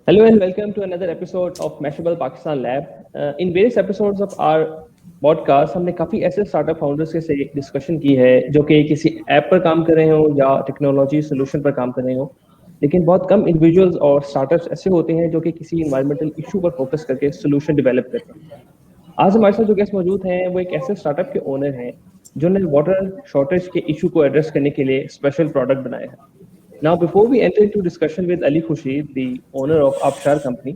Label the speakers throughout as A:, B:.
A: Hello and welcome to another episode of Mashable Pakistan Lab. In various episodes of our podcast हमने काफ़ी ऐसे startup founders के से discussion की है जो कि किसी ऐप पर काम कर रहे हो या टेक्नोलॉजी सोल्यूशन पर काम कर रहे हो, लेकिन बहुत कम इंडिविजुअल्स और स्टार्टअप्स ऐसे होते हैं जो कि किसी इन्वायरमेंटल इशू पर फोकस करके सोल्यूशन डेवलप करते हैं। आज हमारे साथ जो गेस्ट मौजूद हैं वो एक ऐसे स्टार्टअप के ओनर हैं जिन्होंने वाटर शॉर्टेज के इशू को एड्रेस करने के लिए स्पेशल प्रोडक्ट बनाया है। Now, before we enter into discussion with Ali Khurshid, the owner of Abshar Company,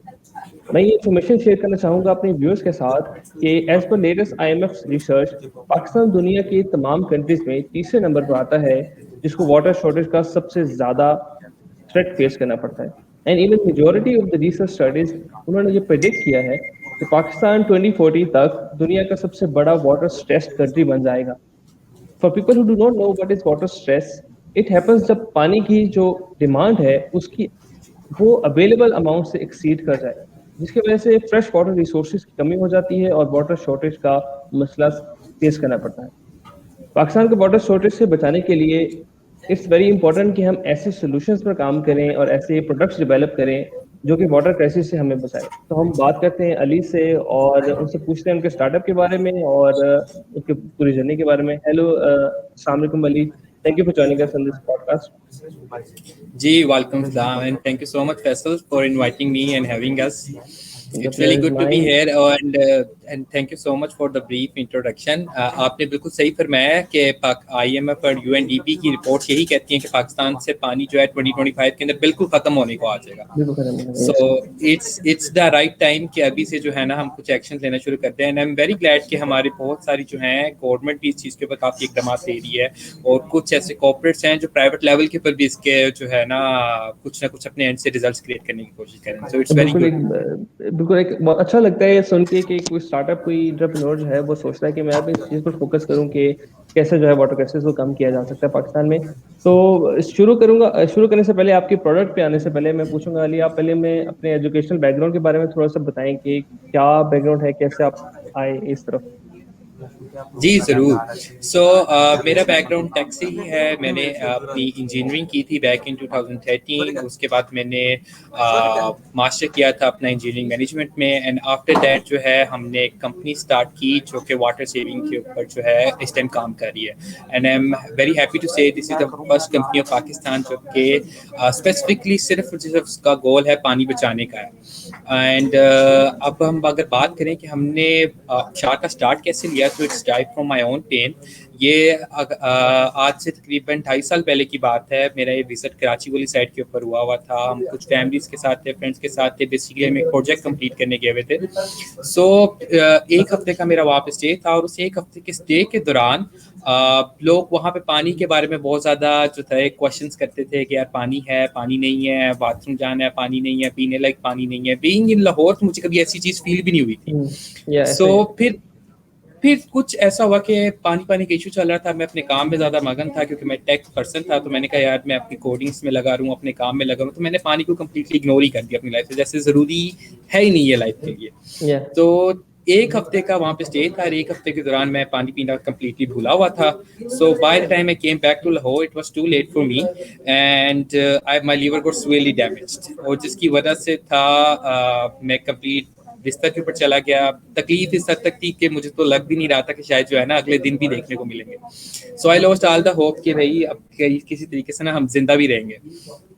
A: मैं ये इन्फॉर्मेशन शेयर करना चाहूँगा अपने व्यूअर्स के साथ कि as per latest IMF research Pakistan दुनिया की तमाम कंट्रीज में तीसरे नंबर पर आता है जिसको वाटर शॉर्टेज का सबसे ज़्यादा थ्रेट फेस करना पड़ता है। And even majority of the research studies उन्होंने ये प्रेडिक्ट किया है कि पाकिस्तान 2040 तक दुनिया का सबसे बड़ा वाटर स्ट्रेस्ड कंट्री बन जाएगा। For people who do not know what is water stress, it happens जब पानी की जो डिमांड है उसकी वो अवेलेबल अमाउंट से एक्सीड कर जाए, जिसकी वजह से फ्रेश वाटर रिसोर्सेज की कमी हो जाती है और वाटर शॉर्टेज का मसला फेस करना पड़ता है। पाकिस्तान को वाटर शॉर्टेज से बचाने के लिए इट्स वेरी इंपॉर्टेंट कि हम ऐसे सॉल्यूशंस पर काम करें और ऐसे प्रोडक्ट्स डेवलप करें जो कि वाटर क्राइसिस से हमें बचाए। तो हम बात करते हैं अली से और उनसे पूछते हैं उनके स्टार्टअप के बारे में और उनके पूरी जर्नी के बारे में। हेलो, अस्सलाम वालेकुम Ali, thank you for joining us in this podcast.
B: Ji, welcome Salam, and thank you so much, Faisal, for inviting me and having us. It's really good to be here, and thank you so much for the brief introduction. आपने बिल्कुल सही फरमाया कि IMF और UNDP की report यही कहती हैं कि पाकिस्तान से पानी जो है 2025 के अंदर बिल्कुल खत्म होने को आ जाएगा। So it's the right time कि अभी से जो है ना हम कुछ एक्शन लेना शुरू करते हैं। And I am very glad कि हमारी बहुत सारी जो है गवर्नमेंट भी इस चीज़ के ऊपर काफ़ी इकदाम दे रही है और कुछ ऐसे कॉर्पोरेट्स हैं जो प्राइवेट लेवल के ऊपर भी इसके जो है ना कुछ अपने एंड से रिजल्ट्स क्रिएट करने की कोशिश करें। So it's very good.
A: बिल्कुल एक बहुत अच्छा लगता है ये सुन के कि कोई स्टार्टअप कोई एंटरप्रेन्योर जो है वो सोच रहा है कि मैं भी इस चीज़ पर फोकस करूं कि कैसे जो है वाटर क्राइसिस को कम किया जा सकता है पाकिस्तान में। तो शुरू करने से पहले आपके प्रोडक्ट पे आने से पहले मैं पूछूंगा अली, आप पहले मैं अपने एजुकेशनल बैकग्राउंड के बारे में थोड़ा सा बताएं कि क्या बैकग्राउंड है, कैसे आप आए इस तरफ।
B: जी ज़रूर। सो मेरा बैकग्राउंड टेक से ही है। मैंने अपनी इंजीनियरिंग की थी बैक इन 2013। उसके बाद मैंने मास्टर किया था अपना इंजीनियरिंग मैनेजमेंट में। एंड आफ्टर दैट जो है हमने एक कंपनी स्टार्ट की जो कि वाटर सेविंग के ऊपर जो है इस टाइम काम कर रही है। And I am very happy to say this is the first company of Pakistan जो कि स्पेसिफिकली सिर्फ उसका गोल है पानी बचाने का है। एंड अब हम अगर बात करें कि हमने शाह का स्टार्ट कैसे लिया, तो it's dive from my own pain. ये आज से तकरीबन 2.5 साल पहले की बात है। मेरा ये विजिट कराची वाली साइड के ऊपर हुआ था। हम कुछ फैमिलीज के साथ थे, फ्रेंड्स के साथ थे। बेसिकली हम एक प्रोजेक्ट कंप्लीट करने गए हुए थे। सो एक हफ्ते का मेरा वहाँ पे स्टे था और उस एक हफ्ते के स्टे के दौरान लोग वहाँ पे पानी के बारे में बहुत ज़्यादा जो था क्वेश्चंस करते थे कि यार पानी है, पानी नहीं है, बाथरूम जाना है, पानी नहीं है, पीने लायक पानी नहीं है। बीइंग इन लाहौर तो मुझे कभी ऐसी चीज़ फील भी नहीं हुई थी। सो फिर कुछ ऐसा हुआ कि पानी का इशू चल रहा था। मैं अपने काम में ज़्यादा मगन था क्योंकि मैं टेक पर्सन था। तो मैंने कहा यार मैं अपनी कोडिंग्स में लगा रहा हूँ, अपने काम में लगा रहा हूँ। तो मैंने पानी को कम्प्लीटली इग्नोर ही कर दिया अपनी लाइफ से, जैसे ज़रूरी है ही नहीं है लाइफ के लिए। तो एक हफ्ते का वहाँ पे स्टे था और एक हफ्ते के दौरान मैं पानी पीना कम्प्लीटली भूला हुआ था। So by the time I came back to Lahore it was too late for me and my liver got severely damaged, और जिसकी वजह से था मैं कंप्लीट बिस्तर के ऊपर चला गया। तकलीफ इस हद तक थी कि मुझे तो लग भी नहीं रहा था कि शायद जो है ना अगले दिन भी देखने को मिलेंगे। So I lost all the hope कि भाई अब किसी तरीके से ना हम जिंदा भी रहेंगे।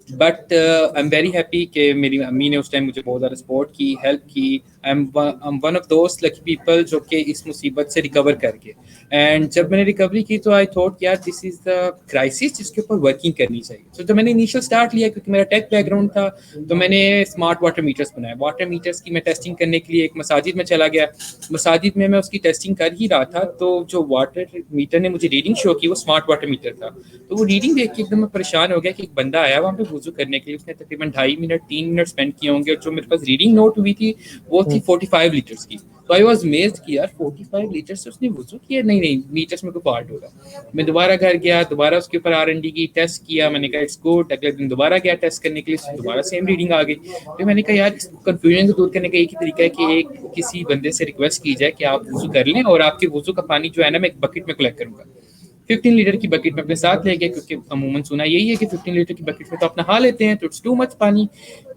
B: But I am very happy कि मेरी अम्मी ने उस टाइम मुझे बहुत ज़्यादा सपोर्ट की, हेल्प की। I am one of those lucky people जो कि इस मुसीबत से रिकवर करके। एंड जब मैंने रिकवरी की तो आई थॉट यार दिस इज़ द क्राइसिस जिसके ऊपर वर्किंग करनी चाहिए। तो जब मैंने इनिशियल स्टार्ट लिया, क्योंकि मेरा टेक बैकग्राउंड था, तो मैंने स्मार्ट वाटर मीटर्स बनाए। वाटर मीटर्स की मैं टेस्टिंग करने के लिए एक मसाजिद में चला गया। मसाजिद में मैं उसकी टेस्टिंग कर ही रहा था तो जो वाटर मीटर ने मुझे रीडिंग शो की वो स्मार्ट वाटर मीटर था। तो वो रीडिंग देख के एकदम मैं परेशान हो गया कि एक बंदा आया वहाँ पे वुजू करने के लिए, उसने तकरीबन 2.5 मिनट 3 मिनट स्पेंड किए होंगे, और जो मेरे पास रीडिंग नोट हुई थी वो थी 45 लीटर्स की। तो आई वॉज अमेज्ड कि यार 45 लीटर्स से उसने वुजू किया। नहीं मीटर्स में कोई फॉल्ट होगा। मैं दोबारा घर गया, दोबारा उसके ऊपर R&D की, टेस्ट किया। मैंने कहा इट्स गुड। अगले दिन दोबारा गया टेस्ट करने के लिए, दोबारा सेम रीडिंग आ गई। तो मैंने कहा यार कंफ्यूजन को दूर करने का एक ही तरीका है कि एक किसी बंदे से रिक्वेस्ट की जाए कि आप वुजू कर लें और आपके वुजू का पानी जो है ना मैं एक बकेट में कलेक्ट करूंगा। 15 लीटर की बकेट में अपने साथ ले गए, क्योंकि अमूमन सुना यही है कि 15 लीटर की बकेट में तो अपना नहा लेते हैं, तो इट्स टू मच पानी।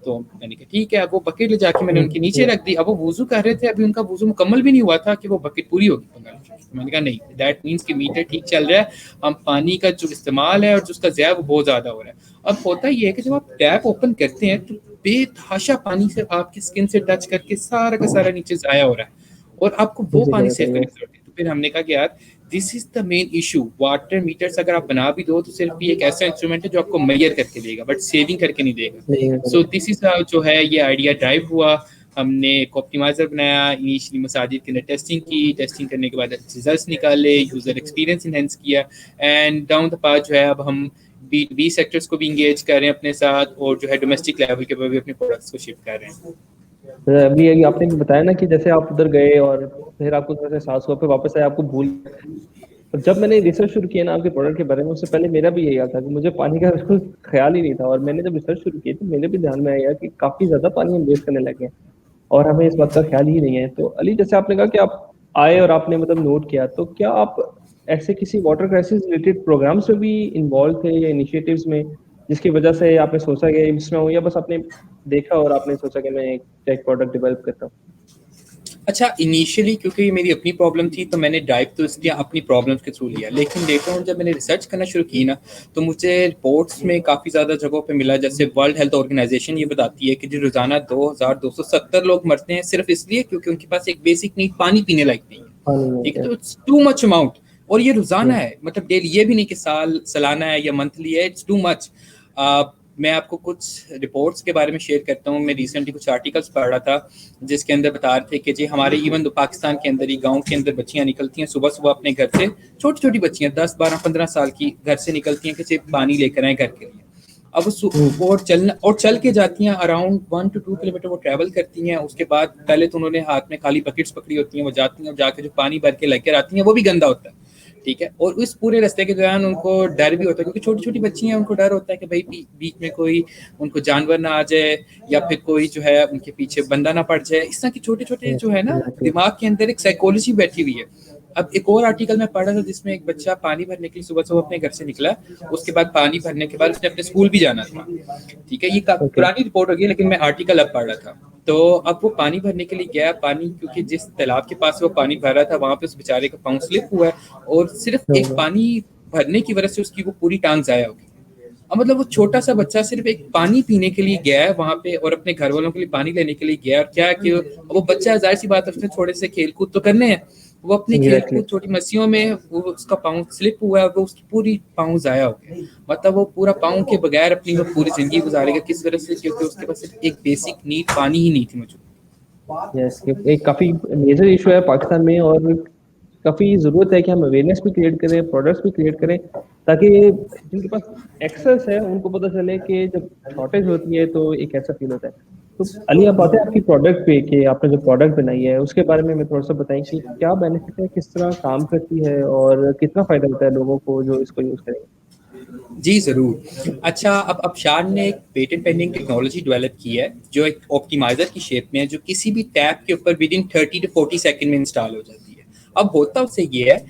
B: तो मैंने कहा ठीक है, अब वो बकेट ले जाके मैंने उनके नीचे रख दी। अब वो वुजू कर रहे थे, अभी उनका वुजू मुकम्मल भी नहीं हुआ था कि वो बकेट पूरी होगी 15 लीटर। तो मैंने कहा नहीं, दैट मीन्स कि मीटर ठीक चल रहा है, हम पानी का जो इस्तेमाल है और जो उसका ज़ाया वो बहुत ज़्यादा हो रहा है। अब होता ये है कि जब आप टैप ओपन करते हैं तो बेतहाशा पानी से आपकी स्किन से टच करके सारा का सारा नीचे ज़ाया हो रहा है, और आपको वो पानी सेव करने की जरूरत है। तो फिर हमने कहा कि यार this is the main issue, water meters अगर आप बना भी दो तो सिर्फ ये एक ऐसा इंस्ट्रूमेंट है जो आपको मेजर करके देगा, बट सेविंग करके नहीं देगा। सो दिस इज जो है ये आइडिया ड्राइव हुआ। हमने एक ऑप्टिमाइजर बनाया, इनिशियली मसाजिद के अंदर टेस्टिंग की, टेस्टिंग करने के बाद रिजल्ट्स निकाले, यूजर एक्सपीरियंस इनहेंस किया, एंड डाउन द पाथ जो है अब हम B2B सेक्टर्स को भी इंगेज कर रहे हैं अपने साथ, और जो है डोमेस्टिक लेवल के ऊपर भी अपने प्रोडक्ट्स को शिफ्ट कर रहे हैं।
A: अभी आपने बताया ना कि जैसे आप उधर गए और फिर आपको थोड़ा सा एहसास हुआ, फिर वापस आए आपको भूल। और जब मैंने रिसर्च शुरू किया ना आपके प्रोडक्ट के बारे में, उससे पहले मेरा भी यही हाल था कि मुझे पानी का बिल्कुल ख्याल ही नहीं था। और मैंने जब रिसर्च शुरू की तो मेरे भी ध्यान में आया कि काफी ज्यादा पानी हम वेस्ट करने लगे हैं और हमें इस बात का ख्याल ही नहीं है। तो अली, जैसे आपने कहा कि आप आए और आपने मतलब नोट किया, तो क्या आप ऐसे किसी वाटर क्राइसिस रिलेटेड प्रोग्राम्स में भी इन्वॉल्व थे या इनिशिएटिव्स में, जिसकी वजह से आपने सोचा कि इसमें हो, या बस आपने देखा और आपने सोचा कि मैं एक टेक प्रोडक्ट डेवलप करता हूँ?
B: अच्छा, इनिशियली क्योंकि ये मेरी अपनी प्रॉब्लम थी तो मैंने ड्राइव तो इसलिए अपनी प्रॉब्लम्स के थ्रू लिया, लेकिन लेटर ऑन जब मैंने रिसर्च करना शुरू की ना, तो मुझे रिपोर्ट्स में काफ़ी ज़्यादा जगहों पे मिला। जैसे वर्ल्ड हेल्थ ऑर्गेनाइजेशन ये बताती है कि जो रोज़ाना 2270 लोग मरते हैं सिर्फ इसलिए क्योंकि उनके पास एक बेसिक नीड पानी पीने लायक नहीं है। ठीक है, तो इट्स टू मच अमाउंट, और ये रोज़ाना है, मतलब डेली, ये भी नहीं कि सालाना है या मंथली है, इट्स टू मच। मैं आपको कुछ रिपोर्ट्स के बारे में शेयर करता हूँ। मैं रिसेंटली कुछ आर्टिकल्स पढ़ रहा था जिसके अंदर बता रहे थे कि जी हमारे इवन तो पाकिस्तान के अंदर ही गांव के अंदर बच्चियां निकलती हैं सुबह सुबह अपने घर से, छोटी छोटी बच्चियां 10 12 15 साल की घर से निकलती हैं कि सिर्फ पानी लेकर आए घर के लिए। अब वो चल के जाती हैं, अराउंड 1 to 2 किलोमीटर वो ट्रैवल करती हैं। उसके बाद पहले तो उन्होंने हाथ में खाली बकेट्स पकड़ी होती हैं, वो जाती हैं, जाके जो पानी भर के लेकर आती हैं वो भी गंदा होता है। ठीक है, और इस पूरे रास्ते के दौरान उनको डर भी होता है, क्योंकि छोटी छोटी बच्ची हैं, उनको डर होता है कि भाई बीच में कोई उनको जानवर ना आ जाए या फिर कोई जो है उनके पीछे बंदा ना पड़ जाए। इस तरह की छोटे छोटे जो है ना दिमाग के अंदर एक साइकोलॉजी बैठी हुई है। अब एक और आर्टिकल में पढ़ा था जिसमें एक बच्चा पानी भरने के लिए सुबह सुबह अपने घर से निकला, उसके बाद पानी भरने के बाद उसने अपने स्कूल भी जाना था। ठीक है, ये पुरानी रिपोर्ट होगी लेकिन मैं आर्टिकल अब पढ़ रहा था। तो अब वो पानी भरने के लिए गया, पानी क्योंकि जिस तालाब के पास वो पानी भर रहा था वहां पे उस बेचारे का पाँव स्लिप हुआ है, और सिर्फ एक पानी भरने की वजह से उसकी वो पूरी टांग जाया होगी। अब मतलब वो छोटा सा बच्चा सिर्फ एक पानी पीने के लिए गया है वहां पे और अपने घर वालों के लिए पानी लेने के लिए गया, और क्या कि वो बच्चा, जाहिर सी बात है, उसने थोड़े से खेल कूद तो करने हैं, वो अपनी खेल छोटी मस्तियों में वो उसका पाँव स्लिप हुआ है, वो उसकी पूरी पाँव जाया हो गया। मतलब वो पूरा पाँव के बगैर अपनी वो पूरी जिंदगी गुजारेगा, किस वजह से? क्योंकि उसके पास सिर्फ एक बेसिक नीड पानी ही नहीं थी मौजूद।
A: यस, एक काफी मेजर इशू है पाकिस्तान में, और काफी जरूरत है कि हम अवेयरनेस भी क्रिएट करें, प्रोडक्ट्स भी क्रिएट करें, ताकि जिनके पास एक्सेस है उनको पता चले कि जब शॉर्टेज होती है तो एक ऐसा फील होता है। तो अली, आप आते हैं आपकी प्रोडक्ट पे कि आपने जो प्रोडक्ट बनाई है उसके बारे में थोड़ा सा बताएं कि क्या बेनिफिट है, किस तरह काम करती है और कितना फायदा होता है लोगों को जो इसको यूज करेंगे।
B: जी जरूर। अच्छा, अब अबशार ने एक पेटेंट पेंडिंग टेक्नोलॉजी डेवलप की है जो एक ऑप्टिमाइजर की शेप में है, जो किसी भी टैप के ऊपर विद इन 30 to 40 सेकंड में इंस्टॉल हो जाती है। अब होता उससे ये है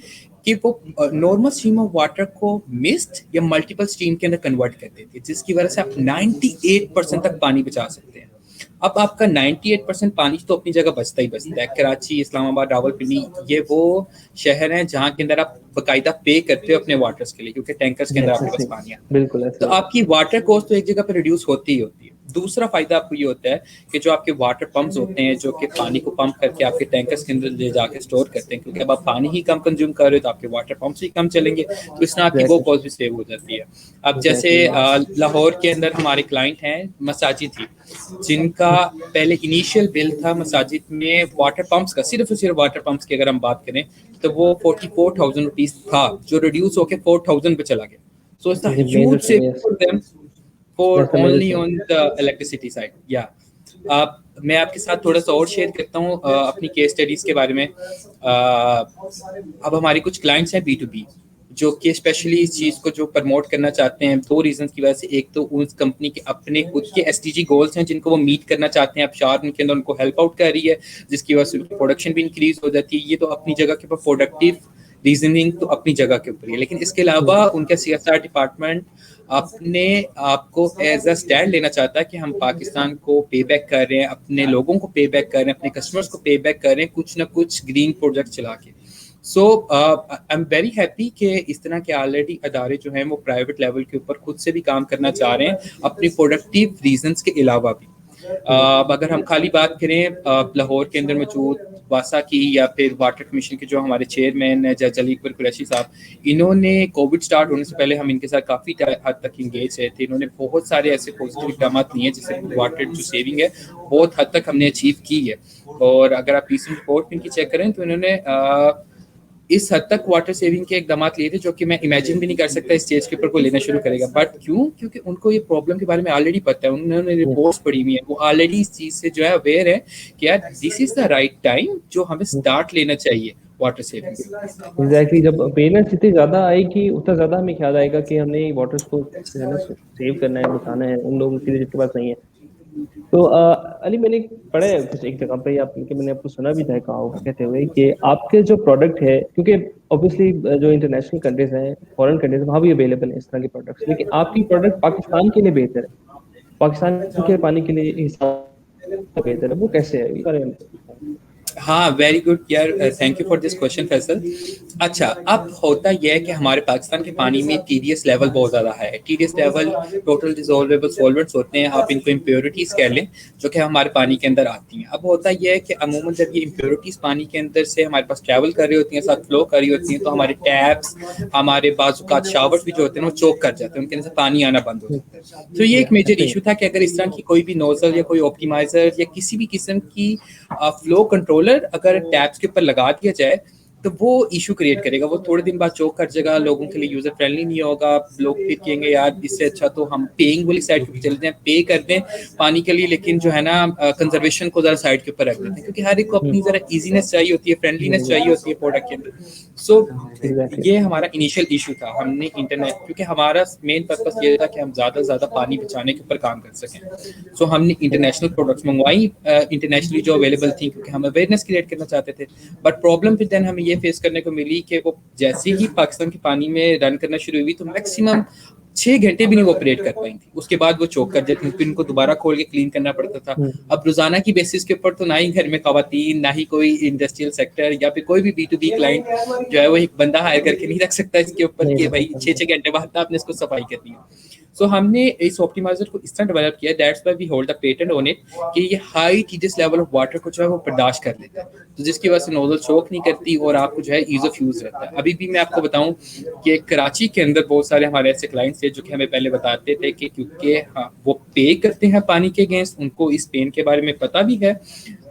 B: कि वो नॉर्मल स्ट्रीम ऑफ वाटर को मिस्ट या मल्टीपल स्ट्रीम के अंदर कन्वर्ट कर देती है, जिसकी वजह से आप 98% तक पानी बचा सकते हैं। अब आपका 98% पानी तो अपनी जगह बचता ही बचता है। कराची, इस्लामाबाद, रावलपिंडी, ये वो शहर हैं जहाँ के अंदर आप बाकायदा पे करते हो अपने वाटर्स के लिए, क्योंकि टैंकर्स के अंदर आपके पास पानी आता है।
A: बिल्कुल,
B: तो आपकी वाटर कॉस्ट तो एक जगह पर रिड्यूस होती ही होती है। दूसरा फायदा आपको ये होता है कि जो आपके वाटर पंप्स होते हैं जो कि पानी को पंप करके आपके टैंकर्स के अंदर ले जाके स्टोर करते हैं, क्योंकि अब आप पानी ही कम कंज्यूम कर रहे हो तो आपके वाटर पंप्स ही कम चलेंगे, तो इसमें आपकी वो कॉस्ट भी सेव हो जाती है। अब जैसे लाहौर के अंदर हमारे क्लाइंट हैं मसाजिद ही, जिनका पहले इनिशियल बिल था मसाजिद में वाटर पंप्स का, सिर्फ और सिर्फ वाटर पंप्स की अगर हम बात करें तो वो 44,000 रुपीज था, जो रिड्यूस होकर 4,000 पे चला गया। So it's a huge saving for them for only on the electricity side. Yeah. मैं आपके साथ थोड़ा सा और शेयर करता हूँ अपनी केस स्टडीज के बारे में। अब हमारे कुछ क्लाइंट्स हैं B2B जो कि स्पेशली इस चीज़ को जो प्रमोट करना चाहते हैं, दो रीजन की वजह से। एक तो उस कंपनी के अपने खुद के SDG गोल्स हैं जिनको वो मीट करना चाहते हैं, अबशार उनके अंदर उनको हेल्प आउट कर रही है, जिसकी वजह से उनकी प्रोडक्शन भी इंक्रीज हो जाती है। ये तो अपनी जगह के ऊपर प्रोडक्टिव रीजनिंग तो अपनी जगह के ऊपर है, लेकिन इसके अलावा उनका CSR डिपार्टमेंट अपने आपको एज अ स्टैंड लेना चाहता है कि हम पाकिस्तान को पे बैक कर रहे हैं, अपने लोगों को पे बैक कर रहे हैं, अपने कस्टमर्स को पे बैक कर रहे हैं कुछ ना कुछ ग्रीन प्रोजेक्ट चला के। सो आई एम वेरी हैप्पी कि इस तरह के ऑलरेडी अदारे जो हैं वो प्राइवेट लेवल के ऊपर खुद से भी काम करना चाह रहे हैं अपनी प्रोडक्टिव रीजंस के अलावा भी। अगर हम खाली बात करें लाहौर के अंदर मौजूद वासा की या फिर वाटर कमीशन के जो हमारे चेयरमैन है जज अली अकबर कुरैशी साहब, इन्होंने कोविड स्टार्ट होने से पहले हम इनके साथ काफ़ी हद तक इंगेज रहे थे। इन्होंने बहुत सारे ऐसे पॉजिटिव इकदाम लिए हैं जिससे वाटर जो सेविंग है बहुत हद तक हमने अचीव की है। और अगर आप रिसेंट रिपोर्ट इनकी चेक करें तो इन्होंने इस हद तक वाटर सेविंग के इकदाम लिए थे जो कि मैं इमेजिन भी नहीं कर सकता इस स्टेज के ऊपर कोई लेना शुरू करेगा। बट क्यों? क्योंकि उनको ये प्रॉब्लम के बारे में ऑलरेडी पता है, उन्होंने रिपोर्ट्स पढ़ी हुई है, वो ऑलरेडी इस चीज से जो है अवेयर है कि यार this is the right time जो हमें स्टार्ट लेना चाहिए वाटर सेविंग।
A: एग्जैक्टली, जब अवेयरनेस जितनी ज्यादा आएगी उतना ज्यादा हमें ख्याल आएगा कि हमने वाटर को सेव करना है, बचाना है उन लोगों के लिए जिनके पास नहीं है। तो अली, मैंने पढ़ा है कुछ एक जगह पे, आप कि मैंने आपको सुना भी था कहा कहते हुए कि आपके जो प्रोडक्ट है, क्योंकि ऑब्वियसली जो इंटरनेशनल कंट्रीज हैं, फॉरेन कंट्रीज, वहाँ भी अवेलेबल है इस तरह के प्रोडक्ट्स, लेकिन आपकी प्रोडक्ट पाकिस्तान के लिए बेहतर है, पाकिस्तान के पानी के लिए हिसाब बेहतर है, वो कैसे है? इस बारे में
B: हाँ, वेरी गुड यार, thank you for this question Faisal. अच्छा, अब होता यह है कि हमारे पाकिस्तान के पानी में TDS लेवल बहुत ज़्यादा है। TDS लेवल टोटल डिसॉल्वेबल सॉल्वेंट्स होते हैं, आप इनको इम्प्योरिटीज़ कह लें, जो कि हमारे पानी के अंदर आती हैं। अब होता यह है कि अमूमन जब ये इम्प्योरिटीज़ पानी के अंदर से हमारे पास ट्रैवल कर रही होती हैं, साथ फ्लो कर रही होती हैं, तो हमारे टैप्स, हमारे बाजुकात शावर्स भी जो होते हैं वो चोक कर जाते हैं, उनके अंदर से पानी आना बंद हो जाता है। तो ये एक मेजर इशू था कि अगर इस तरह की कोई भी नोजल या कोई ऑप्टिमाइजर या किसी भी किस्म की फ्लो कंट्रोलर अगर टैप्स के ऊपर लगा दिया जाए तो वो इशू क्रिएट करेगा, वो थोड़े दिन बाद चोक कर जाएगा, लोगों के लिए यूजर फ्रेंडली नहीं होगा। लोग फिर कहेंगे यार इससे अच्छा तो हम पेइंग वाली साइड पे चले जाएं, पे कर दें पानी के लिए, लेकिन जो है ना कंजर्वेशन को जरा साइड के ऊपर रख देते हैं, क्योंकि हर एक को अपनी जरा इजीनेस चाहिए होती है, फ्रेंडलीनेस चाहिए होती है प्रोडक्ट के अंदर। सो ये हमारा इनिशियल इशू था। हमने इंटरनेट, क्योंकि हमारा मेन पर्पस ये था कि हम ज़्यादा से ज़्यादा पानी बचाने के ऊपर काम कर सकें। सो हमने इंटरनेशनल प्रोडक्ट्स मंगवाई, इंटरनेशनली जो अवेलेबल थी, क्योंकि हम अवेयरनेस क्रिएट करना चाहते थे। बट प्रॉब्लम फिर देन हमें ये फेस करने को मिली कि वो जैसे ही पाकिस्तान के पानी में रन करना शुरू हुई तो मैक्सिमम 6 घंटे भी नहीं वो ऑपरेट कर पाई थी, उसके बाद वो चोक कर जाती, फिर इनको दोबारा खोल के क्लीन करना पड़ता था। अब रोजाना की बेसिस के ऊपर तो ना ही घर में खवातीन, ना ही कोई इंडस्ट्रियल सेक्टर या फिर कोई भी B2B क्लाइंट जो है वो एक बंदा हायर करके नहीं रख सकता इसके ऊपर कि भाई 6 घंटे बाद आपने इसको सफाई करनी है। सो हमने इस ऑप्टिमाइजर को इस तरह डेवलप किया, that's why we hold the patent on it, कि ये high TDS level of water को जो है वो बर्दाश्त कर लेता है, तो जिसकी वजह से नोजल चोक नहीं करती और आपको जो है ईज ऑफ यूज रहता है। अभी भी मैं आपको बताऊं कि कराची के अंदर बहुत सारे हमारे ऐसे क्लाइंट्स थे जो कि हमें पहले बताते थे कि क्योंकि वो पे करते हैं पानी के अगेंस्ट, उनको इस पेन के बारे में पता भी है,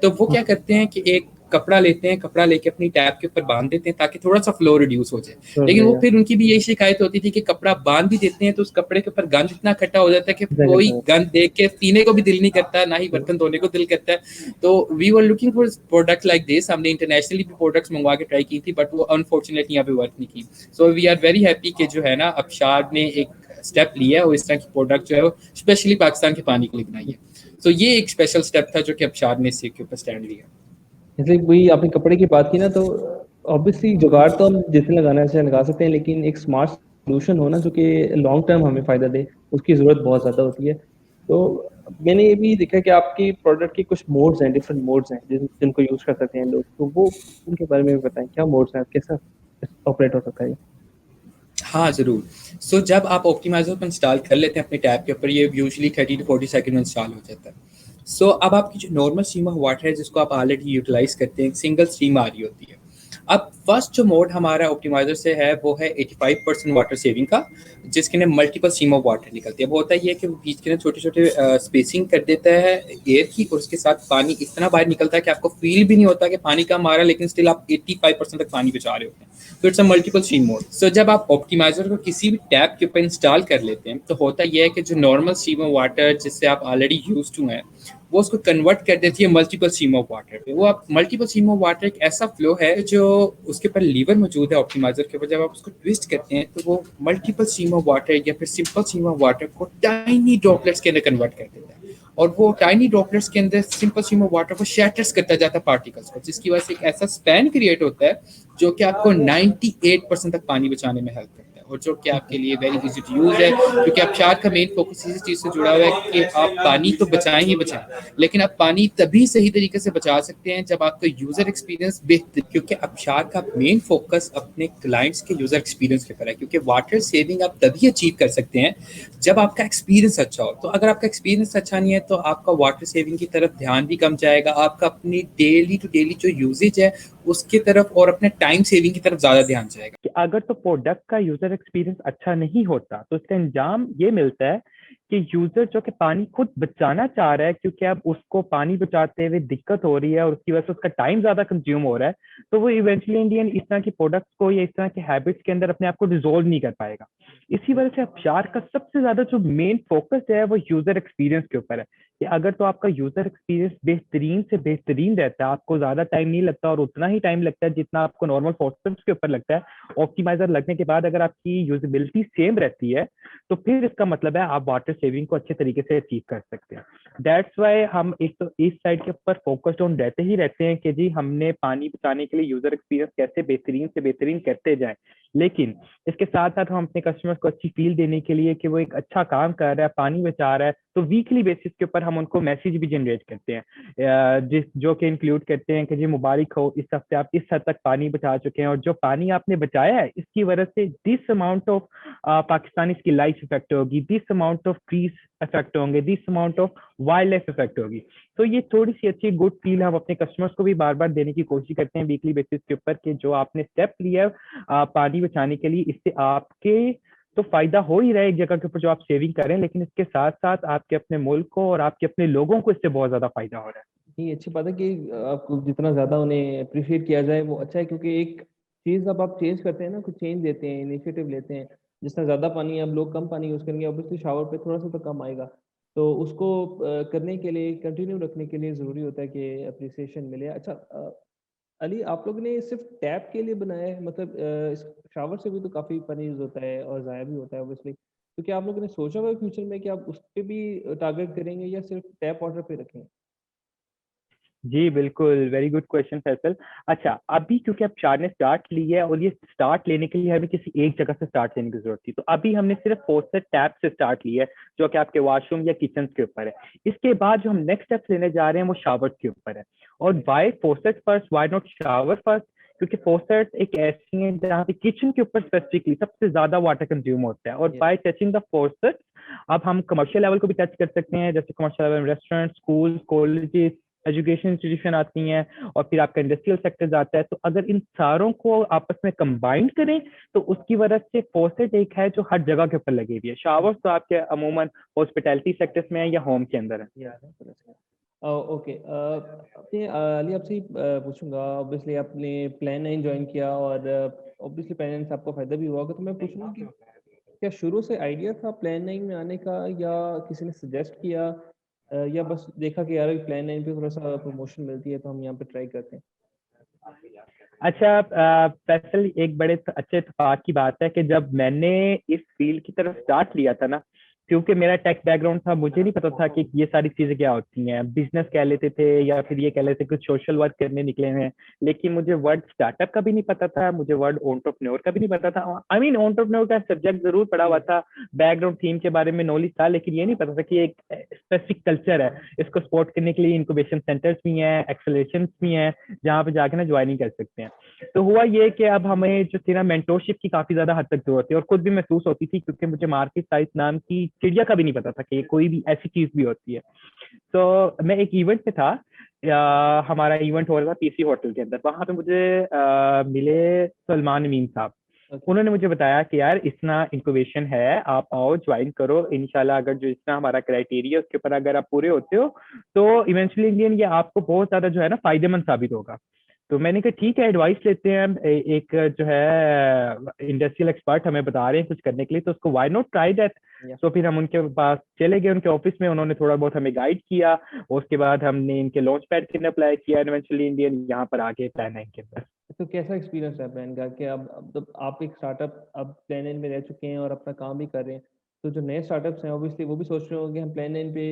B: तो वो क्या करते हैं कि एक कपड़ा लेते हैं, कपड़ा लेके अपनी टैप के ऊपर बांध देते हैं ताकि थोड़ा सा फ्लो रिड्यूस हो जाए। लेकिन वो फिर उनकी भी यही शिकायत होती थी कि कपड़ा बांध भी देते हैं तो उस कपड़े के ऊपर गंद इतना इकट्ठा हो जाता है कि कोई गंद देख के पीने को भी दिल नहीं करता, ना ही बर्तन धोने को दिल करता है। तो we were looking for product like this. हमने इंटरनेशनली भी प्रोडक्ट्स मंगवा के ट्राई की थी, बट वो अनफॉर्चुनेटली यहाँ पे वर्क नहीं की। So we are very happy कि जो है ना अबशार ने एक स्टेप लिया और इस तरह की प्रोडक्ट जो है वो स्पेशली पाकिस्तान के पानी के लिए बनाई है। सो ये एक स्पेशल स्टेप था जो कि अबशार ने इसके ऊपर स्टैंड लिया।
A: जैसे वही आपने कपड़े की बात की ना, तो ऑब्वियसली जुगाड़ तो हम जितने लगाना चाहिए लगा सकते हैं, लेकिन एक स्मार्ट सोल्यूशन होना जो कि लॉन्ग टर्म हमें फायदा दे, उसकी जरूरत बहुत ज्यादा होती है। तो मैंने ये भी देखा कि आपकी प्रोडक्ट के कुछ मोड्स हैं, डिफरेंट मोड्स हैं जिनको यूज कर सकते हैं लोग, तो वो उनके बारे में बताएं, क्या मोड्स हैं, कैसा ऑपरेट हो सकता है?
B: हाँ ज़रूर। सो जब आप ऑप्टिमाइजर को इंस्टॉल कर लेते हैं अपने टैब के ऊपर, ये यूजुअली 30 to 40 सेकंड में इंस्टॉल हो जाता है। सो अब आपकी जो नॉर्मल स्ट्रीम ऑफ वाटर है जिसको आप ऑलरेडी यूटिलाइज करते हैं, सिंगल स्ट्रीम आ रही होती है। अब फर्स्ट जो मोड हमारा ऑप्टिमाइजर से है वो है 85% वाटर सेविंग का, जिसके अंदर मल्टीपल स्ट्रीम ऑफ वाटर निकलती है। वो होता है ये कि बीच के छोटे छोटे स्पेसिंग कर देता है एयर की, और उसके साथ पानी इतना बाहर निकलता है कि आपको फील भी नहीं होता कि पानी कम आ रहा है, लेकिन स्टिल आप 85% तक पानी बचा रहे होते हैं। तो it's a multiple stream mode. So जब आप ऑप्टिमाइजर को किसी भी टैप के ऊपर इंस्टॉल कर लेते हैं तो होता यह है कि जो नॉर्मल स्ट्रीम ऑफ वाटर जिससे आप ऑलरेडी यूज टू हैं वो उसको कन्वर्ट कर देती है मल्टीपल स्ट्रीम ऑफ वाटर पे। वो आप मल्टीपल स्ट्रीम ऑफ वाटर एक ऐसा फ्लो है जो उसके ऊपर लीवर मौजूद है ऑप्टिमाइजर के ऊपर, जब आप उसको ट्विस्ट करते हैं तो वो मल्टीपल स्ट्रीम ऑफ वाटर या फिर सिंपल स्ट्रीम ऑफ वाटर को टाइनी ड्रॉपलेट्स के अंदर कन्वर्ट कर देता है, और वो टाइनी ड्रॉपलेट्स के अंदर सिंपल स्ट्रीम ऑफ वाटर को शैटर्स करता जाता है पार्टिकल्स को, जिसकी वजह से एक ऐसा स्पैन क्रिएट होता है जो कि आपको 98% तक पानी बचाने में हेल्प करता है, और जो कि आपके लिए वेरी इजी टू यूज है, क्योंकि अबशार का मेन फोकस इसी चीज से जुड़ा हुआ है कि आप पानी तो बचाएं ही बचाएं, लेकिन आप पानी तभी सही तरीके से बचा सकते हैं जब आपका यूजर एक्सपीरियंस बेहतर, क्योंकि अबशार का मेन फोकस अपने क्लाइंट्स के यूजर एक्सपीरियंस के ऊपर है, क्योंकि वाटर सेविंग आप तभी अचीव कर सकते हैं जब आपका एक्सपीरियंस अच्छा हो। तो अगर आपका एक्सपीरियंस अच्छा नहीं है तो आपका वाटर सेविंग की तरफ ध्यान भी कम जाएगा, आपका अपनी डेली टू डेली जो यूजेज है उसकी तरफ और अपने टाइम सेविंग की तरफ ज्यादा ध्यान जाएगा।
C: कि अगर तो प्रोडक्ट का यूजर एक्सपीरियंस अच्छा नहीं होता तो इसका अंजाम ये मिलता है कि यूजर जो कि पानी खुद बचाना चाह रहा है, क्योंकि अब उसको पानी बचाते हुए दिक्कत हो रही है और उसकी वजह से उसका टाइम ज्यादा कंज्यूम हो रहा है, तो वो इवेंचुअली इंडियन इस तरह की प्रोडक्ट्स को या इस तरह के हैबिट्स के अंदर अपने आप को डिजोल्व नहीं कर पाएगा। इसी वजह से अबशार का सबसे ज्यादा जो मेन फोकस है वो यूजर एक्सपीरियंस के ऊपर है, कि अगर तो आपका यूजर एक्सपीरियंस बेहतरीन से बेहतरीन रहता है, आपको ज्यादा टाइम नहीं लगता और उतना ही टाइम लगता है जितना आपको नॉर्मल फॉस्फेट्स के ऊपर लगता है, ऑप्टिमाइजर लगने के बाद अगर आपकी यूजेबिलिटी सेम रहती है, तो फिर इसका मतलब है आप वाटर सेविंग को अच्छे तरीके से अचीव कर सकते हैं। दैट्स वाई हम एक तो इस साइड के ऊपर फोकस्ड ऑन रहते ही रहते हैं कि जी हमने पानी बचाने के लिए यूजर एक्सपीरियंस कैसे बेहतरीन से बेहतरीन करते जाएं, लेकिन इसके साथ साथ हम अपने कस्टमर्स को अच्छी फील देने के लिए कि वो एक अच्छा काम कर रहा है, पानी बचा रहा है, तो वीकली बेसिस के ऊपर हम उनको मैसेज भी जनरेट करते हैं, जिस जो कि इंक्लूड करते हैं कि जी मुबारक हो, इस हफ्ते आप इस हद तक पानी बचा चुके हैं, और जो पानी आपने बचाया है इसकी वजह से दिस अमाउंट ऑफ पाकिस्तानी की लाइफ इफेक्ट होगी, this amount of trees effect होंगे, this amount of wild life effect होगी। तो ये थोड़ी सी अच्छी गुड फील हम अपने कस्टमर्स को भी बार बार देने की कोशिश करते हैं वीकली बेसिस के ऊपर, कि जो आपने स्टेप लिया पानी बचाने के लिए, इससे आपके तो फायदा हो ही रहा है एक जगह के ऊपर जो आप सेविंग करें, लेकिन इसके साथ साथ आपके अपने मुल्क को और आपके अपने लोगों को इससे बहुत ज्यादा फायदा हो रहा है।
A: ये अच्छी बात है कि आपको जितना ज़्यादा उन्हें अप्रिशिएट किया जाए वो अच्छा है, क्योंकि एक चीज़ जब आप चेंज करते हैं ना, कुछ चेंज लेते हैं, इनिशिएटिव लेते हैं, जितना ज़्यादा पानी अब लोग कम पानी यूज़ करेंगे, ऑब्वियसली शावर पे थोड़ा सा तो कम आएगा, तो उसको करने के लिए, कंटिन्यू रखने के लिए ज़रूरी होता है कि अप्रिसिएशन मिले। अच्छा अली, आप लोग ने सिर्फ टैप के लिए बनाया है? मतलब शावर से भी तो काफ़ी पानी यूज़ होता है और ज़ाया भी होता है ऑब्वियसली, तो क्या आप लोगों ने सोचा हुआ है फ्यूचर में कि आप उस पे भी टारगेट करेंगे या सिर्फ टैप वाटर पे रखेंगे?
C: जी बिल्कुल, वेरी गुड क्वेश्चन फैसल। अच्छा, अभी क्योंकि अब चार ने स्टार्ट ली है और ये स्टार्ट लेने के लिए हमें किसी एक जगह से स्टार्ट लेने की जरूरत थी, तो अभी हमने सिर्फ फोसेट टैप से स्टार्ट लिया है जो कि आपके वॉशरूम या किचन के ऊपर है। इसके बाद जो हम नेक्स्ट स्टेप लेने जा रहे हैं वो शावर के ऊपर है। और why faucet first, why not shower first? क्योंकि फोसेट एक ऐसी है जहाँ पे किचन के ऊपर स्पेसिफिकली सबसे ज्यादा वाटर कंज्यूम होता है, और बाय टचिंग द फोसेट अब हम कमर्शियल लेवल को भी टच कर सकते हैं, जैसे commercial level restaurant, school, colleges, education institution आती हैं, और फिर आपका इंडस्ट्रियल सेक्टर आता है। तो अगर इन सारों को आपस में कंबाइन करें तो उसकी वजह से फॉसेट एक है जो हर जगह के ऊपर लगी हुई है। शावर्स तो आपके अमूमन हॉस्पिटैलिटी सेक्टर्स में है या होम के अंदर है।
A: ओके, अपने अली आपसे ही पूछूंगा, ऑब्वियसली आपने प्लान 9 ज्वाइन किया और ऑब्वियसली प्लान 9 से आपको फायदा भी हुआ होगा, तो मैं पूछूंगा कि क्या शुरू से आइडिया था प्लान 9 में आने का, या किसी ने सजेस्ट किया, या बस देखा कि यार प्लान 9 पे थोड़ा सा प्रमोशन मिलती है तो हम यहाँ पे ट्राई करते हैं?
C: अच्छा, फैसल, एक बड़े अच्छे इत्तेफाक की बात है कि जब मैंने इस फील्ड की तरफ स्टार्ट लिया था ना, क्योंकि मेरा टेक बैकग्राउंड था, मुझे नहीं पता था कि ये सारी चीजें क्या होती हैं। बिजनेस कह लेते थे या फिर ये कह लेते कुछ सोशल वर्क करने निकले हैं, लेकिन मुझे वर्ड स्टार्टअप का भी नहीं पता था, मुझे वर्ड एंटरप्रेन्योर का भी नहीं पता था। आई मीन एंटरप्रेन्योर का सब्जेक्ट जरूर पढ़ा हुआ था, बैकग्राउंड थीम के बारे में नॉलेज था, लेकिन ये नहीं पता था कि एक स्पेसिफिक कल्चर है, इसको सपोर्ट करने के लिए इंक्यूबेशन सेंटर्स भी हैं, एक्सेलरेशन भी हैं, जहाँ पे जाके ना ज्वाइनिंग कर सकते हैं। तो हुआ ये कि अब हमें जो थी ना मेंटोरशिप की काफी ज्यादा हद तक जरूरत थी, और खुद भी महसूस होती थी, क्योंकि मुझे मार्केट साइज नाम की चिड़िया का भी नहीं पता था कि कोई भी ऐसी चीज भी होती है। तो मैं एक इवेंट पे था, हमारा इवेंट हो रहा था पीसी होटल के अंदर, वहां पे मुझे मिले सलमान अमीन साहब। उन्होंने मुझे बताया कि यार इतना इंक्यूबेशन है, आप आओ ज्वाइन करो, इंशाल्लाह अगर जो इतना हमारा क्राइटेरिया उसके ऊपर अगर आप पूरे होते हो तो इवेंचुअली इंडियन ये आपको बहुत ज्यादा जो है ना फायदेमंद साबित होगा। तो मैंने कहा ठीक है, एडवाइस लेते हैं हम, एक जो है इंडस्ट्रियल एक्सपर्ट हमें बता रहे हैं कुछ करने के लिए, तो उसको व्हाई नॉट ट्राई दैट। तो फिर हम उनके पास चले गए, उनके ऑफिस में, उन्होंने थोड़ा बहुत हमें गाइड किया, उसके बाद हमने इनके लॉन्च पैड के लिए अप्लाई किया, इवेंचुअली इंडियन यहाँ पर आके प्लान है के अंदर।
A: तो कैसा एक्सपीरियंस है प्लान का कि अब जब आप एक स्टार्टअप अब प्लान 9 में रह चुके हैं और अपना काम भी कर रहे हैं, तो जो नए स्टार्टअप्स हैं ऑब्वियसली वो भी सोच रहे होंगे हम प्लान 9 पे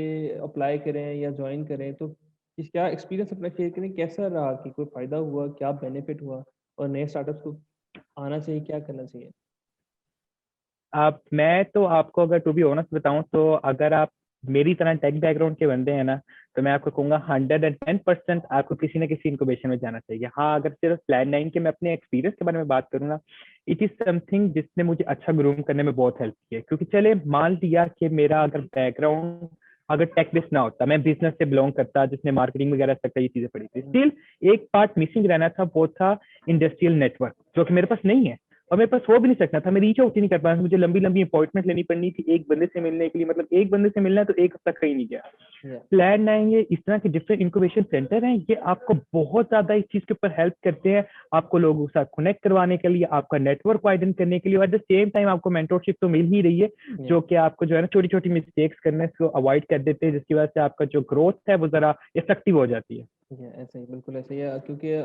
A: अप्लाई करें या ज्वाइन करें, तो क्या एक्सपीरियंस अपना शेयर करें, कैसा रहा, कि कोई फ़ायदा हुआ, क्या बेनिफिट हुआ, और नए स्टार्टअप्स को आना चाहिए, क्या करना चाहिए?
C: आप मैं तो आपको अगर टू बी ऑनेस्ट बताऊं तो अगर आप मेरी तरह टेक बैकग्राउंड के बंदे हैं ना, तो मैं आपको कहूंगा 110% आपको किसी न किसी इंक्यूबेशन में जाना चाहिए। हाँ, अगर सिर्फ प्लान 9 के मैं अपने एक्सपीरियंस के बारे में बात करूँ ना, इट इज समथिंग जिसने मुझे अच्छा ग्रूम करने में बहुत हेल्प की है। क्योंकि चले मान लिया कि मेरा अगर बैकग्राउंड अगर टेक बेस्ड ना होता, मैं बिजनेस से बिलोंग करता जिसने मार्केटिंग वगैरह तक ये चीजें पढ़ी थी, स्टिल एक पार्ट मिसिंग रहना था, वो था इंडस्ट्रियल नेटवर्क, जो कि मेरे पास नहीं है। और मेरे पास हो भी नहीं सकता था, मैं रीच आउट ही नहीं कर पाया, मुझे लंबी लंबी अपॉइंटमेंट लेनी पड़नी थी एक बंदे से मिलने के लिए। मतलब एक बंदे से मिलना है तो एक हफ्ता कहीं नहीं गया।
A: Yeah.
C: प्लान 9 ये इस तरह के डिफरेंट इंक्यूबेशन सेंटर हैं, ये आपको बहुत ज्यादा इस चीज के ऊपर हेल्प करते हैं, आपको लोगों के साथ कनेक्ट करवाने के लिए, आपका नेटवर्क वाइडन करने के लिए, और एट द सेम टाइम आपको मेंटोरशिप तो मिल ही रही है, जो कि आपको जो है ना छोटी छोटी मिस्टेक्स करने को अवॉइड कर देते हैं, जिसकी वजह से आपका जो ग्रोथ है वो जरा इफेक्टिव हो जाती है।
A: ऐसा ही, बिल्कुल ऐसा ही है, क्योंकि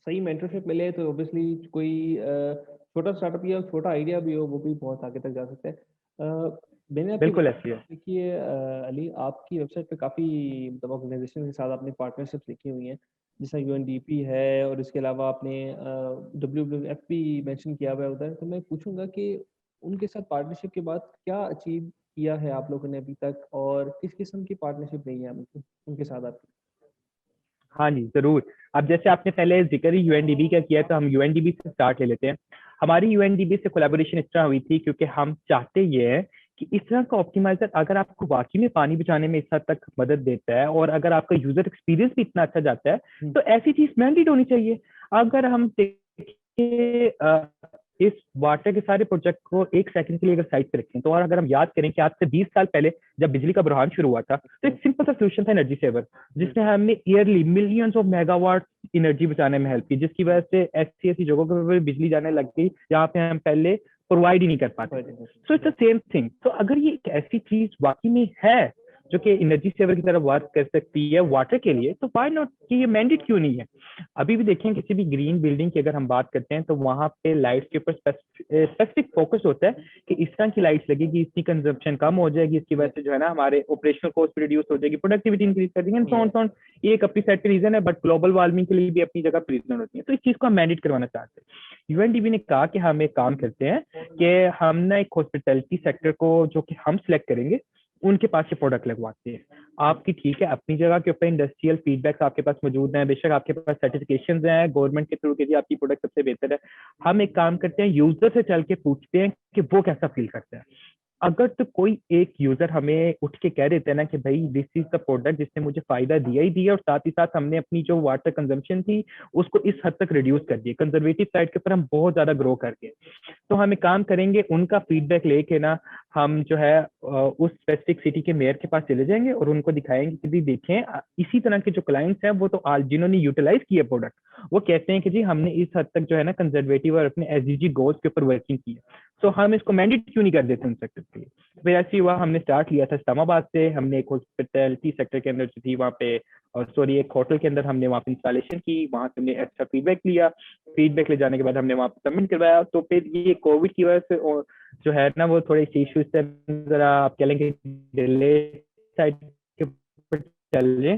A: सही मेंटरशिप मिले तो ऑब्वियसली कोई छोटा स्टार्टअप या छोटा आइडिया भी हो वो भी बहुत आगे तक जा सकता है। मैंने आपकी
C: बिल्कुल ऐसी है।
A: देखिए अली, आपकी वेबसाइट पे काफ़ी मतलब ऑर्गेनाइजेशन के साथ आपने पार्टनरशिप्स लिखी हुई हैं, जैसा यूएनडीपी है और इसके अलावा आपने WWF भी मेंशन किया हुआ है उधर। तो मैं पूछूंगा कि उनके साथ पार्टनरशिप के बाद क्या अचीव किया है आप लोगों ने अभी तक, और किस किस्म की पार्टनरशिप रही है उनके साथ आपकी?
C: हाँ जी, जरूर। अब जैसे आपने पहले जिक्र ही यूएनडीबी का किया, तो हम यूएनडीबी से स्टार्ट ले लेते हैं। हमारी यूएनडीबी से कोलैबोरेशन इस तरह हुई थी क्योंकि हम चाहते ये है कि इस तरह का ऑप्टिमाइजर अगर आपको वाकई में पानी बचाने में इस हद तक मदद देता है, और अगर आपका यूजर एक्सपीरियंस भी इतना अच्छा जाता है, तो ऐसी चीज मैंडेट होनी चाहिए। अगर हम देखें इस वाटर के सारे प्रोजेक्ट को एक सेकंड के लिए अगर साइड पे रखें, तो और अगर हम याद करें कि आज से 20 साल पहले जब बिजली का बुरहान शुरू हुआ था, तो एक सिंपल सा सोल्यूशन था एनर्जी सेवर, जिसने हमें yearly millions of megawatt energy बचाने में हेल्प की, जिसकी वजह से ऐसी ऐसी जगहों पर बिजली जाने लग गई जहाँ पे हम पहले प्रोवाइड ही नहीं कर पाते थे। So it's the same thing. तो अगर ये एक ऐसी चीज वाकई में है जो कि एनर्जी सेवर की तरफ वर्क कर सकती है वाटर के लिए, तो व्हाई नॉट, कि ये मैंडेट क्यों नहीं है? अभी भी देखें किसी भी ग्रीन बिल्डिंग की अगर हम बात करते हैं, तो वहां पे लाइट्स के ऊपर स्पेसिफिक फोकस होता है कि इस तरह की लाइट्स लगेगी, इसकी कंजम्पशन कम हो जाएगी, इसकी वजह से जो है ना हमारे ऑपरेशनल कॉस्ट रिड्यूस हो जाएगी, प्रोडक्टिविटी इंक्रीज कर देंगे, ये एक अपनी सेट रीजन है, बट ग्लोबल वार्मिंग के लिए भी अपनी जगह रीजन होती है। तो इस चीज को हम मैनेज करवाना चाहते हैं। यूएनडीबी ने कहा कि हम एक काम करते हैं कि हम ना एक हॉस्पिटैलिटी सेक्टर को जो कि हम सिलेक्ट करेंगे, उनके पास ये प्रोडक्ट लगवाते हैं। आपकी ठीक है अपनी जगह के ऊपर इंडस्ट्रियल फीडबैक्स आपके पास मौजूद हैं, बेशक आपके पास सर्टिफिकेशन हैं गवर्नमेंट के थ्रू के जी आपकी प्रोडक्ट सबसे बेहतर है। हम एक काम करते हैं, यूजर से चल के पूछते हैं कि वो कैसा फील करता है। अगर तो कोई एक यूजर हमें उठ के कह देते हैं ना कि भाई दिस इज द प्रोडक्ट जिसने मुझे फायदा दिया ही दिया, और साथ ही साथ हमने अपनी जो वाटर कंजम्पशन थी उसको इस हद तक रिड्यूस कर दिया, कंजर्वेटिव साइड के ऊपर हम बहुत ज्यादा ग्रो कर गए, तो हम एक काम करेंगे, उनका फीडबैक लेके ना हम जो है उस स्पेसिफिक सिटी के मेयर के पास चले जाएंगे और उनको दिखाएंगे कि भी देखें इसी तरह के जो क्लाइंट्स हैं वो तो आज जिन्होंने यूटिलाइज किया प्रोडक्ट, वो कहते हैं कि जी हमने इस हद तक जो है ना कंजर्वेटिव और अपने एसडीजी गोल्स के ऊपर वर्किंग की है, तो हम इसको मैंडेट क्यों नहीं कर देते उन सेक्टर के लिए। फिर ऐसे हुआ, हमने स्टार्ट लिया था इस्लामाबाद से, हमने एक हॉस्पिटैलिटी सेक्टर के अंदर जो थी वहाँ पे, और सॉरी एक होटल के अंदर हमने वहाँ पे इंस्टॉलेशन की, वहाँ से हमने अच्छा फीडबैक लिया, फीडबैक ले जाने के बाद हमने वहाँ पे सबमिट करवाया। तो फिर ये कोविड की वजह से जो है ना वो थोड़े इश्यूज से जरा आप कह लेंगे डिले साइड के ऊपर चल रहे,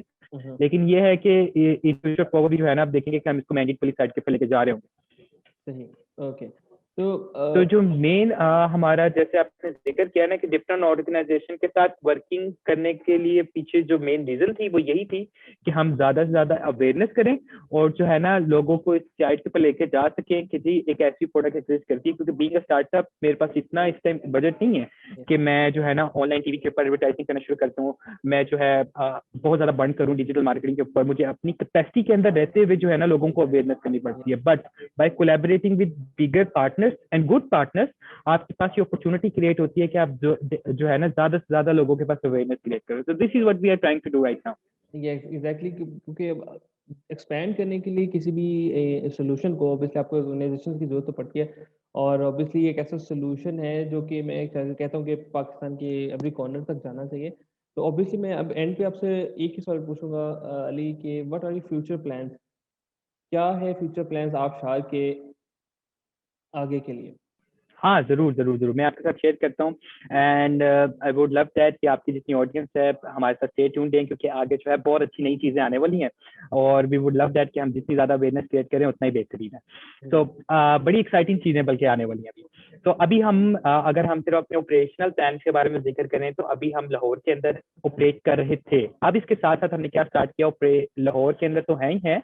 C: लेकिन ये है कि इस फ्यूचर फॉरवर्ड जो है ना आप देखेंगे कि हम इसको मैंडेट वाली साइड के ऊपर लेके जा रहे होंगे।
A: सही, ओके। तो
C: तो जो मेन हमारा जैसे आपने जिक्र किया ना कि डिफरेंट ऑर्गेनाइजेशन के साथ वर्किंग करने के लिए पीछे जो मेन रीजन थी वो यही थी कि हम ज्यादा से ज्यादा अवेयरनेस करें और जो है ना लोगों को इस साइड के ऊपर लेके जा सकें कि जी एक ऐसी प्रोडक्ट एग्जिस्ट करती है। क्योंकि बीइंग अ स्टार्टअप मेरे पास इतना इस टाइम बजट नहीं है कि मैं जो है ना ऑनलाइन टीवी के ऊपर एडवर्टाइजिंग करना शुरू करता हूँ, मैं जो है बहुत ज्यादा बंद करूँ डिजिटल मार्केटिंग के ऊपर। मुझे अपनी कैपेसिटी के अंदर रहते हुए जो है ना लोगों को अवेयरनेस करनी पड़ती है, but by collaborating with bigger partners and good partners आपके पास ये अपॉर्चुनिटी क्रिएट होती है कि आप जो है ना ज्यादा से ज्यादा लोगों के पास अवेयरनेस क्रिएट करो। तो this is what we are trying to do right now.
A: ये एग्जैक्टली, क्योंकि एक्सपैंड करने के लिए किसी भी सोल्यूशन को ऑब्वियसली आपको ऑर्गेनाइजेशन की जरूरत तो पड़ती है, और ऑब्वियसली एक ऐसा सोल्यूशन है जो कि मैं कहता हूँ कि पाकिस्तान के एवरी कॉर्नर तक जाना चाहिए। तो ऑब्वियसली मैं अब एंड पे आपसे एक ही सवाल पूछूंगा अली, कि what are your future plans? क्या है फ्यूचर प्लान्स आप शाह के आगे के लिए?
C: हाँ, जरूर जरूर जरूर, मैं आपके साथ शेयर करता हूँ। And I would love that कि आपकी जितनी ऑडियंस है हमारे साथ स्टे ट्यून्ड है, क्योंकि आगे जो है बहुत अच्छी नई चीजें आने वाली हैं, और वी वुड लव दैट कि हम जितनी ज्यादा अवेयरनेस क्रिएट करें उतना ही बेहतरीन है। तो बड़ी एक्साइटिंग चीजें बल्कि आने वाली हैं अभी। तो अभी हम अगर हम सिर्फ अपने ऑपरेशनल प्लान के बारे में जिक्र करें, तो अभी हम लाहौर के अंदर ऑपरेट कर रहे थे। अब इसके साथ साथ हमने क्या स्टार्ट किया, लाहौर के अंदर तो है ही है,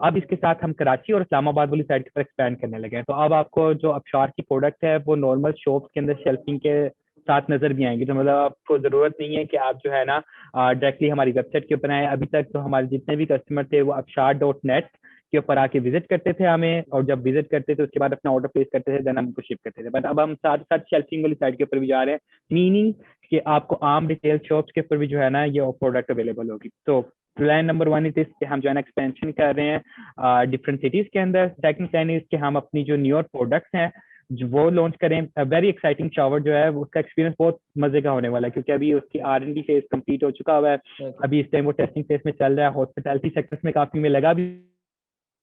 C: अब इसके साथ हम कराची और इस्लामाबाद वाली साइड पर एक्सपैंड करने लगे हैं। तो अब आपको जो अबशार की प्रोडक्ट है वो नॉर्मल शॉप के अंदर शेल्फिंग के साथ नजर भी आएंगे। तो मतलब आपको जरूरत नहीं है कि आप जो है ना डायरेक्टली हमारी वेबसाइट के ऊपर आए। अभी तक तो हमारे जितने भी कस्टमर थे वो abshar.net के ऊपर आके विजिट करते थे हमें, और जब विजिट करते थे उसके बाद अपना ऑर्डर प्लेस करते थे, देन हम उनको शिप करते थे। बट अब हम साथ साथ शेल्फिंग वाली साइड के ऊपर भी जा रहे हैं, मीनिंग कि आपको आम रिटेल शॉप्स के ऊपर भी जो है ना ये प्रोडक्ट अवेलेबल होगी। तो प्लान नंबर 1 इज कि हम जो है ना एक्सपेंशन कर रहे हैं डिफरेंट सिटीज के अंदर। सेकंड प्लान इज कि हम अपनी जो न्यूअर प्रोडक्ट्स हैं वो लॉन्च करें। वेरी एक्साइटिंग शावर जो है उसका एक्सपीरियंस बहुत मजे का होने वाला है, क्योंकि अभी उसकी R&D फेज कंप्लीट हो चुका हुआ है। अभी इस टाइम वो टेस्टिंग फेज में चल रहा है, हॉस्पिटैलिटी सेक्टर्स में काफी में लगा भी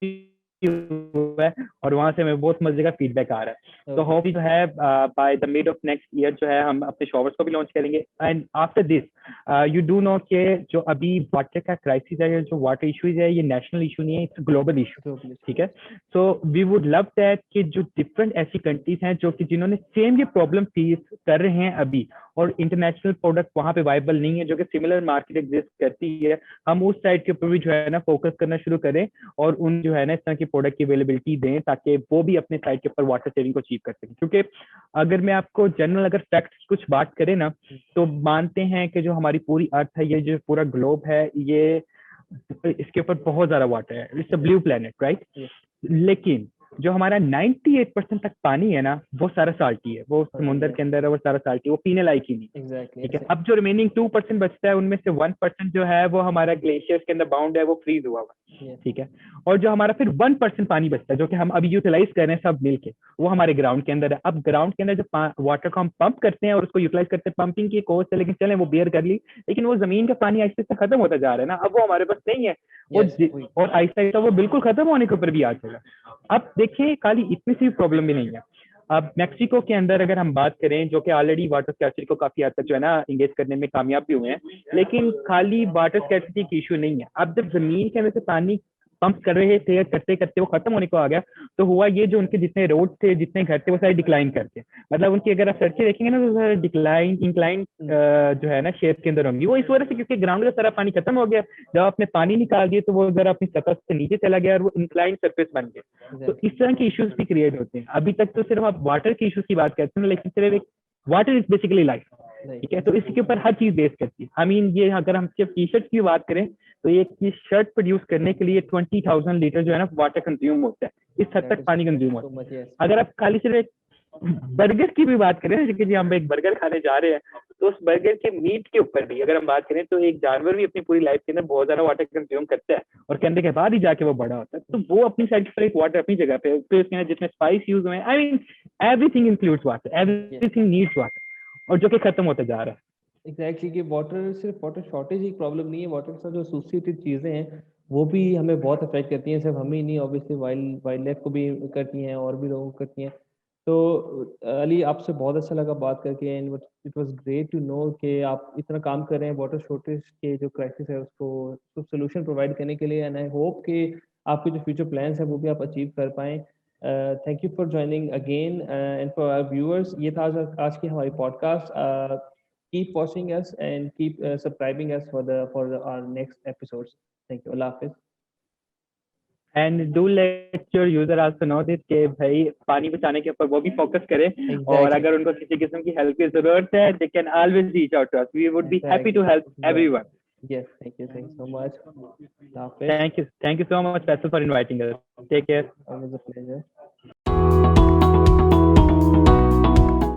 C: हुआ है, और वहां से हमें बहुत मजे का फीडबैक आ रहा है। तो होप जो है by the mid of next year जो है हम अपने शॉवर्स को भी लॉन्च करेंगे। And after this you do know कि जो अभी वाटर का क्राइसिस है, जो वाटर इश्यूज है, ये नेशनल इशू नहीं है, इट्स ग्लोबल इशू, ठीक है। So we would love that कि जो डिफरेंट ऐसी कंट्रीज हैं जो कि जिन्होंने सेम ये प्रॉब्लम फेस कर रहे हैं अभी, और इंटरनेशनल प्रोडक्ट वहां पे वाइबल नहीं है, जो कि सिमिलर मार्केट एग्जिस्ट करती है, हम उस साइड के ऊपर भी जो है ना फोकस करना शुरू करें और उन जो है ना इस तरह की प्रोडक्ट की अवेलेबिलिटी दें, ताकि वो भी अपने साइड के ऊपर वाटर सेविंग को अचीव कर सकें। क्योंकि अगर मैं आपको जनरल अगर फैक्ट की कुछ बात करें ना, तो मानते हैं कि जो हमारी पूरी अर्थ है, ये जो पूरा ग्लोब है, ये इसके ऊपर बहुत ज्यादा वाटर है, it's a blue planet, right. लेकिन जो हमारा 98% तक पानी है ना, वो सारा साल्टी है, वो समुद्र के अंदर है, वो सारा साल्टी, वो पीने लायक ही नहीं। ठीक है। अब जो रिमेनिंग 2% बचता है, उनमें से 1% जो है वो हमारा ग्लेशियर्स के अंदर बाउंड है, वो फ्रीज हुआ हुआ, ठीक है। और जो हमारा फिर 1% पानी बचता है, जो कि हम अभी यूटिलाइज कर रहे हैं सब मिलके, वो हमारे ग्राउंड के अंदर है। अब ग्राउंड के अंदर जो वाटर को हम पंप करते हैं और उसको यूटिलाइज करते हैं, पंपिंग की कॉस्ट है, लेकिन चले वो बेयर कर ली, लेकिन वो जमीन का पानी आहिस्ते से खत्म होता जा रहा है ना, अब वो हमारे पास नहीं है, और आहिस्ता आहिस्ता वो बिल्कुल खत्म होने के ऊपर भी आ जाएगा। अब देखिए खाली इतनी सी प्रॉब्लम भी नहीं है। अब मैक्सिको के अंदर अगर हम बात करें, जो कि ऑलरेडी वाटर स्कैर्सिटी को काफी हद तक जो है ना इंगेज करने में कामयाब भी हुए हैं, लेकिन खाली वाटर स्कैर्सिटी की इशू नहीं है। अब जब जमीन के अंदर से पानी पंप कर रहे थे, करते करते वो खत्म होने को आ गया, तो हुआ ये, जो उनके जितने रोड थे, जितने घर थे, वो सारे डिक्लाइन करते, मतलब उनकी अगर आप सड़कें देखेंगे ना, तो डिक्लाइन इंक्लाइन जो है ना शेप के अंदर होंगी। वो इस वजह से क्योंकि ग्राउंड का सारा पानी खत्म हो गया, जब आपने पानी निकाल दिया तो वो जरा अपनी सतह से नीचे चला गया और वो इंक्लाइन सरफेस बन गया। तो इस तरह के इश्यूज भी क्रिएट होते हैं। अभी तक तो सिर्फ आप वाटर के इश्यूज की बात करते हैं, लेकिन सिर्फ एक वाटर इज बेसिकली लाइफ, ठीक है। तो इसके ऊपर हर चीज बेस करती है। आई मीन ये अगर हम सिर्फ टी शर्ट की बात करें, तो एक शर्ट प्रोड्यूस करने के लिए 20,000 लीटर जो है ना वाटर कंज्यूम होता है, इस हद तक पानी कंज्यूम होता है। अगर आप खाली सिर्फ एक बर्गर की भी बात करें, जैसे कि हम एक बर्गर खाने जा रहे हैं, तो उस बर्गर के मीट के ऊपर भी अगर हम बात करें, तो एक जानवर भी अपनी पूरी लाइफ के अंदर बहुत ज्यादा वाटर कंज्यूम करता है, और करने के बाद ही जाके वो बड़ा होता है। तो वो अपनी साइड पर एक वाटर अपनी जगह पे, फिर उसके अंदर जितने स्पाइस यूज हुए हैं, I mean everything includes water, everything needs water, और जो कि खत्म होता जा रहा है।
A: एग्जैक्टली कि वाटर सिर्फ वाटर शॉर्टेज ही प्रॉब्लम नहीं है, वाटर के साथ जो एसोसिएटेड चीज़ें हैं वो भी हमें बहुत अफेक्ट करती हैं। सिर्फ हमें ही नहीं, ऑब्वियसली वाइल्ड लाइफ को भी करती हैं और भी लोगों को करती हैं। तो अली, आपसे बहुत अच्छा लगा बात करके, and it was great to know कि आप इतना काम कर रहे हैं वाटर शॉर्टेज के जो क्राइसिस है उसको सोल्यूशन प्रोवाइड करने के लिए। एंड आई होप कि आपके जो फ्यूचर प्लान्स हैं वो भी आप अचीव कर पाएँ। Thank you for joining again and for our viewers. ये था आज की हमारी podcast. Keep watching us and keep subscribing us for our next episodes. Thank you. Allah Hafiz.
C: And do let your user also know this कि भाई पानी बचाने के ऊपर वो भी फोकस करें।
A: Exactly.
C: और अगर उनको किसी किस्म की हेल्प की जरूरत है, they can always reach out to us, we would be happy to help everyone.
A: Yes, thank you so much. Allah Hafiz.
C: Thank you so much, Faisal, for inviting us. Take care.
A: Always a pleasure.